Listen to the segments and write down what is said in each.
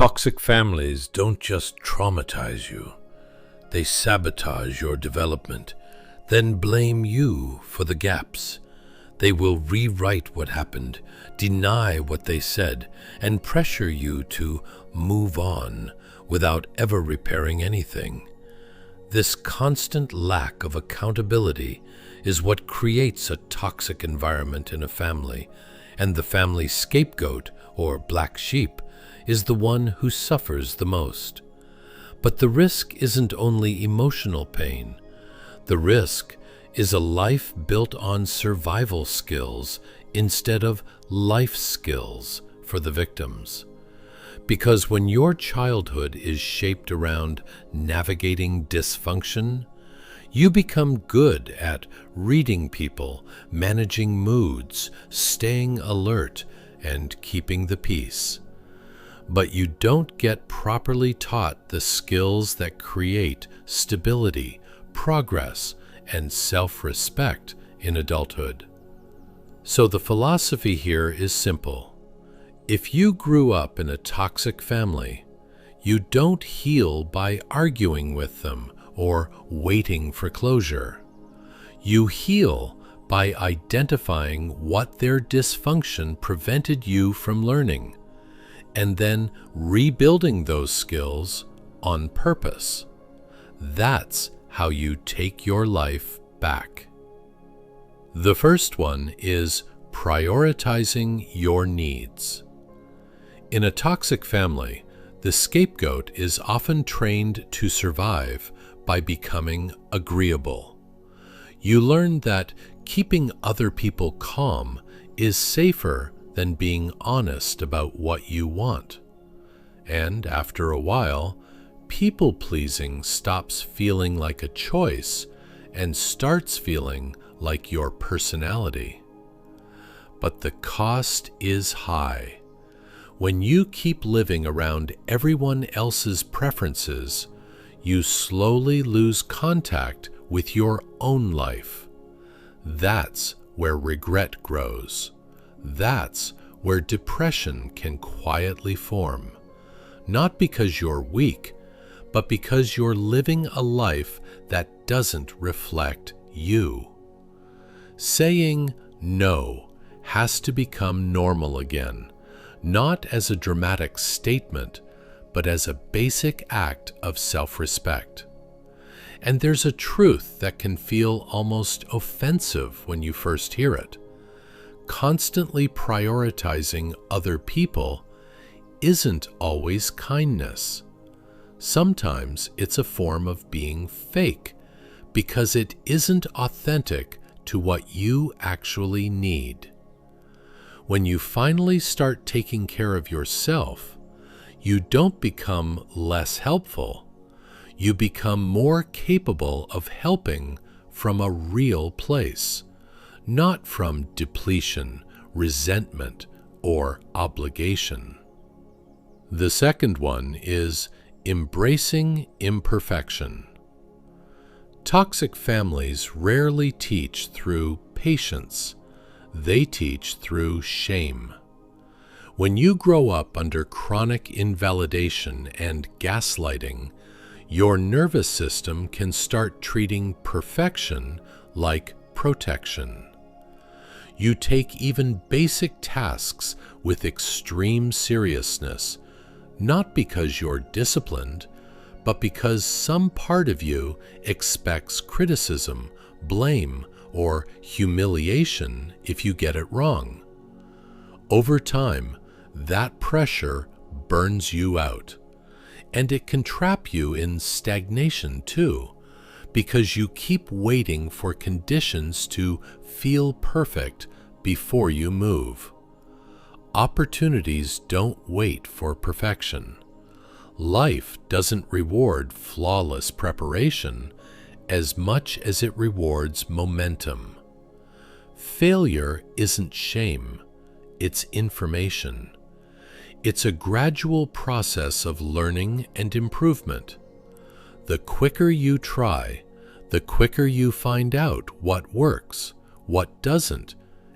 Toxic families don't just traumatize you, they sabotage your development, then blame you for the gaps. They will rewrite what happened, deny what they said, and pressure you to move on without ever repairing anything. This constant lack of accountability is what creates a toxic environment in a family, and the family scapegoat, or black sheep, is the one who suffers the most. But the risk isn't only emotional pain. The risk is a life built on survival skills instead of life skills for the victims. Because when your childhood is shaped around navigating dysfunction, you become good at reading people, managing moods, staying alert, and keeping the peace. But you don't get properly taught the skills that create stability, progress, and self-respect in adulthood. So the philosophy here is simple. If you grew up in a toxic family, you don't heal by arguing with them or waiting for closure. You heal by identifying what their dysfunction prevented you from learning, and then rebuilding those skills on purpose. That's how you take your life back. The first one is prioritizing your needs. In a toxic family, the scapegoat is often trained to survive by becoming agreeable. You learn that keeping other people calm is safer than being honest about what you want. And after a while, people-pleasing stops feeling like a choice and starts feeling like your personality. But the cost is high. When you keep living around everyone else's preferences, you slowly lose contact with your own life. That's where regret grows. That's where depression can quietly form. Not because you're weak, but because you're living a life that doesn't reflect you. Saying no has to become normal again, not as a dramatic statement, but as a basic act of self-respect. And there's a truth that can feel almost offensive when you first hear it. Constantly prioritizing other people isn't always kindness. Sometimes it's a form of being fake because it isn't authentic to what you actually need. When you finally start taking care of yourself, you don't become less helpful. You become more capable of helping from a real place, not from depletion, resentment, or obligation. The second one is embracing imperfection. Toxic families rarely teach through patience. They teach through shame. When you grow up under chronic invalidation and gaslighting, your nervous system can start treating perfection like protection. You take even basic tasks with extreme seriousness, not because you're disciplined, but because some part of you expects criticism, blame, or humiliation if you get it wrong. Over time, that pressure burns you out, and it can trap you in stagnation too, because you keep waiting for conditions to feel perfect before you move. Opportunities don't wait for perfection. Life doesn't reward flawless preparation as much as it rewards momentum. Failure isn't shame, it's information. It's a gradual process of learning and improvement. The quicker you try, the quicker you find out what works, what doesn't,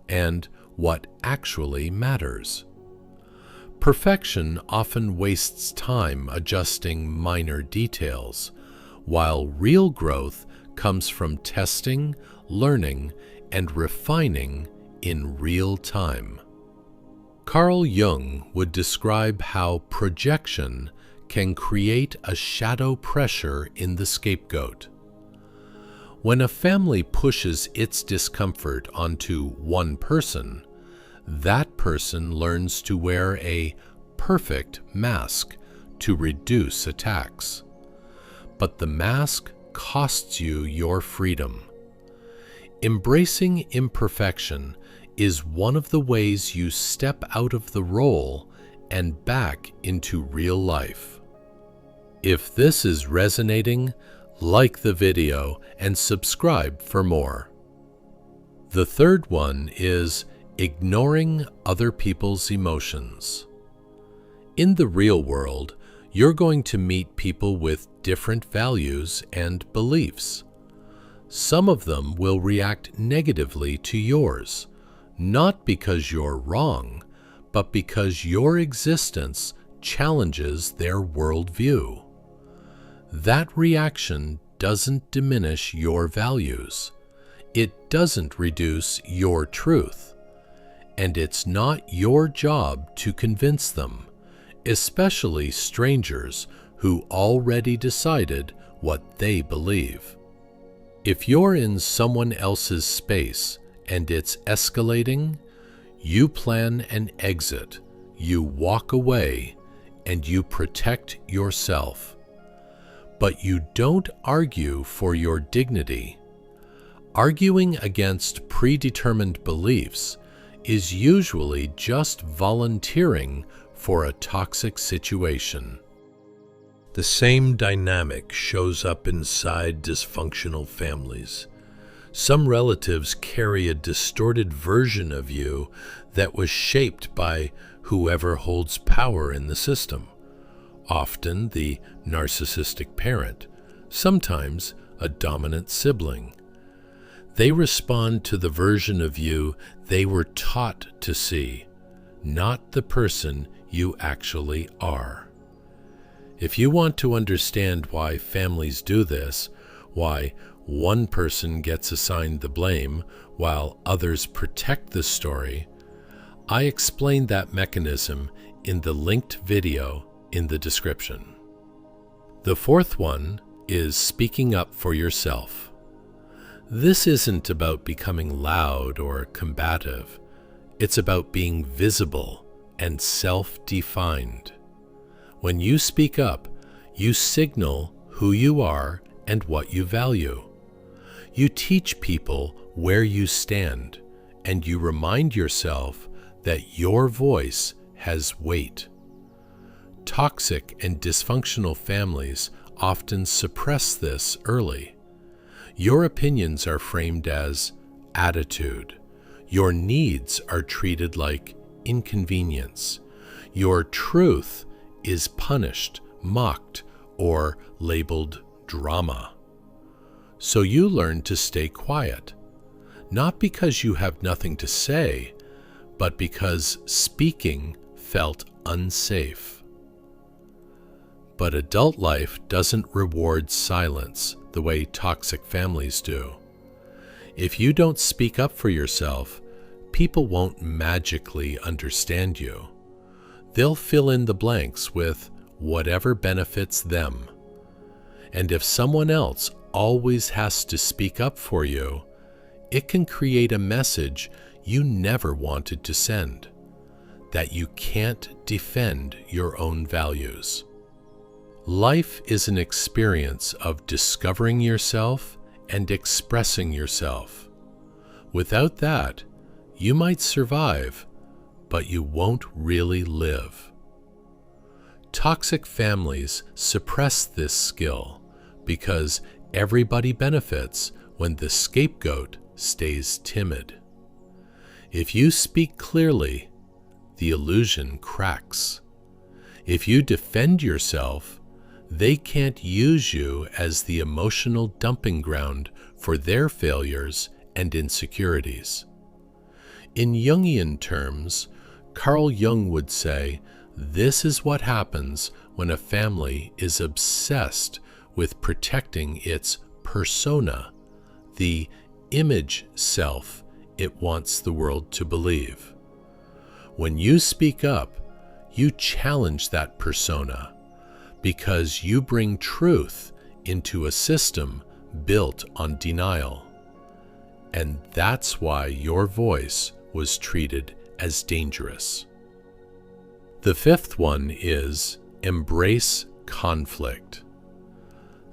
and what actually matters. Perfection often wastes time adjusting minor details, while real growth comes from testing, learning, and refining in real time. Carl Jung would describe how projection can create a shadow pressure in the scapegoat. When a family pushes its discomfort onto one person, that person learns to wear a perfect mask to reduce attacks. But the mask costs you your freedom. Embracing imperfection is one of the ways you step out of the role and back into real life. If this is resonating, like the video and subscribe for more. The third one is ignoring other people's emotions. In the real world, you're going to meet people with different values and beliefs. Some of them will react negatively to yours, not because you're wrong, but because your existence challenges their worldview. That reaction doesn't diminish your values. It doesn't reduce your truth. And it's not your job to convince them, especially strangers who already decided what they believe. If you're in someone else's space and it's escalating, you plan an exit, you walk away, and you protect yourself. But you don't argue for your dignity. Arguing against predetermined beliefs is usually just volunteering for a toxic situation. The same dynamic shows up inside dysfunctional families. Some relatives carry a distorted version of you that was shaped by whoever holds power in the system, often the narcissistic parent, sometimes a dominant sibling. They respond to the version of you they were taught to see, not the person you actually are. If you want to understand why families do this, why one person gets assigned the blame while others protect the story, I explain that mechanism in the linked video in the description. The fourth one is speaking up for yourself. This isn't about becoming loud or combative. It's about being visible and self-defined. When you speak up, you signal who you are and what you value. You teach people where you stand, and you remind yourself that your voice has weight. Toxic and dysfunctional families often suppress this early. Your opinions are framed as attitude. Your needs are treated like inconvenience. Your truth is punished, mocked, or labeled drama. So you learn to stay quiet, not because you have nothing to say, but because speaking felt unsafe. But adult life doesn't reward silence the way toxic families do. If you don't speak up for yourself, people won't magically understand you. They'll fill in the blanks with whatever benefits them. And if someone else always has to speak up for you, it can create a message you never wanted to send, that you can't defend your own values. Life is an experience of discovering yourself and expressing yourself. Without that, you might survive, but you won't really live. Toxic families suppress this skill because everybody benefits when the scapegoat stays timid. If you speak clearly, the illusion cracks. If you defend yourself, they can't use you as the emotional dumping ground for their failures and insecurities. In Jungian terms, Carl Jung would say This is what happens when a family is obsessed with protecting its persona, the image self it wants the world to believe. When you speak up, you challenge that persona because you bring truth into a system built on denial. And that's why your voice was treated as dangerous. The fifth one is embrace conflict.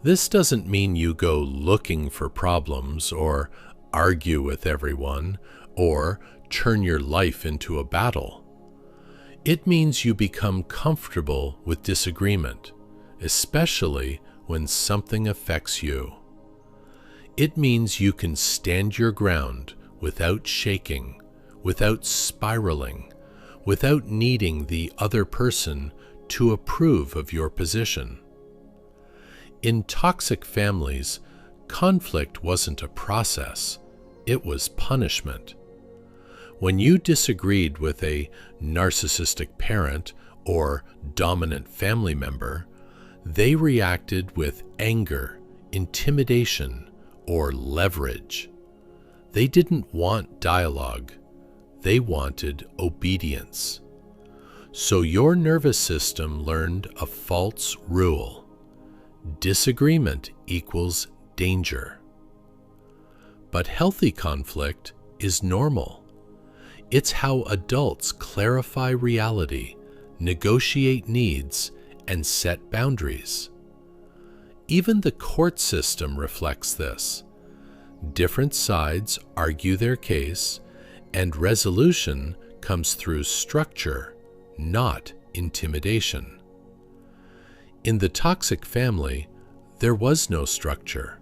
This doesn't mean you go looking for problems or argue with everyone or turn your life into a battle. It means you become comfortable with disagreement, especially when something affects you. It means you can stand your ground without shaking, without spiraling, without needing the other person to approve of your position. In toxic families, conflict wasn't a process, it was punishment. When you disagreed with a narcissistic parent or dominant family member, they reacted with anger, intimidation, or leverage. They didn't want dialogue. They wanted obedience. So your nervous system learned a false rule. Disagreement equals danger. But healthy conflict is normal. It's how adults clarify reality, negotiate needs, and set boundaries. Even the court system reflects this. Different sides argue their case, and resolution comes through structure, not intimidation. In the toxic family, there was no structure,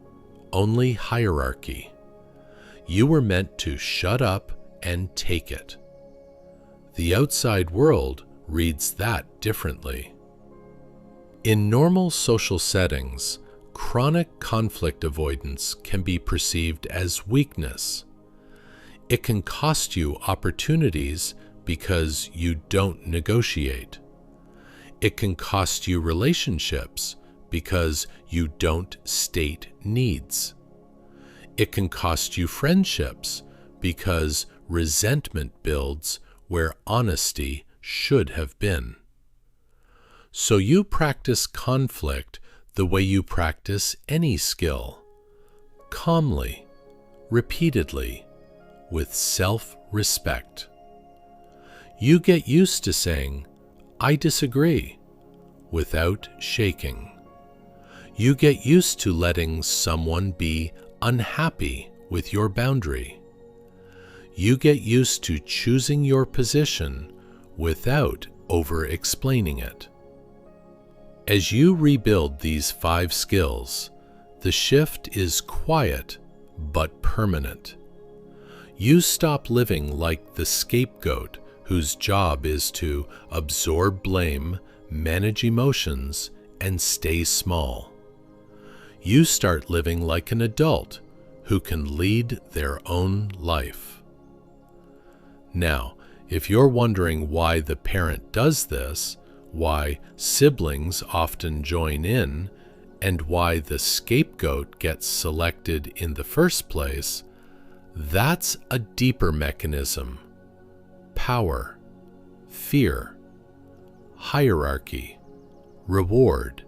only hierarchy. You were meant to shut up and take it. The outside world reads that differently. In normal social settings, chronic conflict avoidance can be perceived as weakness. It can cost you opportunities because you don't negotiate. It can cost you relationships because you don't state needs. It can cost you friendships because resentment builds where honesty should have been. So you practice conflict the way you practice any skill, calmly, repeatedly, with self-respect. You get used to saying, "I disagree," without shaking. You get used to letting someone be unhappy with your boundary. You get used to choosing your position without over-explaining it. As you rebuild these 5 skills, the shift is quiet but permanent. You stop living like the scapegoat whose job is to absorb blame, manage emotions, and stay small. You start living like an adult who can lead their own life. Now, if you're wondering why the parent does this, why siblings often join in, and why the scapegoat gets selected in the first place, that's a deeper mechanism. Power, fear, hierarchy, reward,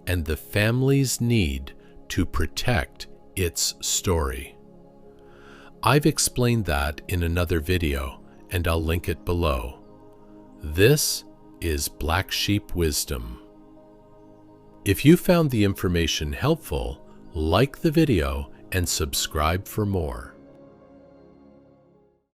and the family's need to protect its story. I've explained that in another video, and I'll link it below. This is Black Sheep Wisdom. If you found the information helpful, like the video and subscribe for more.